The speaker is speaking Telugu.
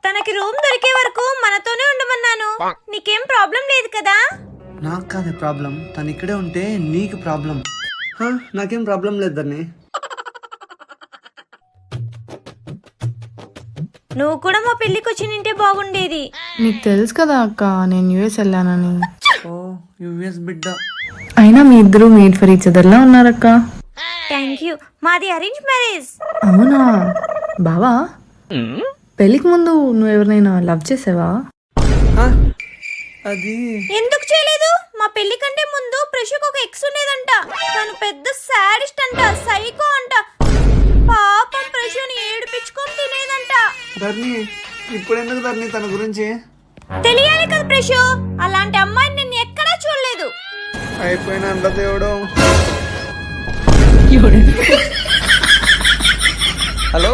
తనకి రూమ్ దొరికే వరకు మనతోనే ఉండమన్నాను. నీకేం ప్రాబ్లం లేదు కదా? నాకు కాదే ప్రాబ్లం, తను ఇక్కడే ఉంటే నీకు ప్రాబ్లం. నాకేం ప్రాబ్లం లేదు ధరణి. నువ్వు కూడా మా పెళ్లికి వచ్చి నింటే బాగుండేది. నీకు తెలుసు కదా అక్క నేను యూఎస్ వెళ్ళానని. ఓ యుఎస్ బిడ్డ. అయినా మీ ఇద్దరు మేడ్ ఫర్ ఈచ్ అదర్ లా ఉన్నారక్క. Thank you. మాది అరేంజ్ మ్యారేజ్. అవునా బావా, పెళ్లికి ముందు నువ్వు ఎవరినైనా లవ్ చేసావా? అది ఎందుకు చేయలేదు? మా పెళ్లి కంటే ముందు ప్రశుకు ఒక ఎక్స్ ఉండేదంట. తను పెద్ద సాడిస్ట్ అంట, సైకో అంట. పాపం ప్రశుని ఏడిపించుకొని తినేదంట. ధరణి ఇప్పుడు ఎందుకు ధరణి తన గురించి? తెలియాలి కదా ప్రశు, అలాంటి అమ్మాయిని నేను ఎక్కడా చూడలేదు. అయిపోయిన అంత దేవుడు. హలో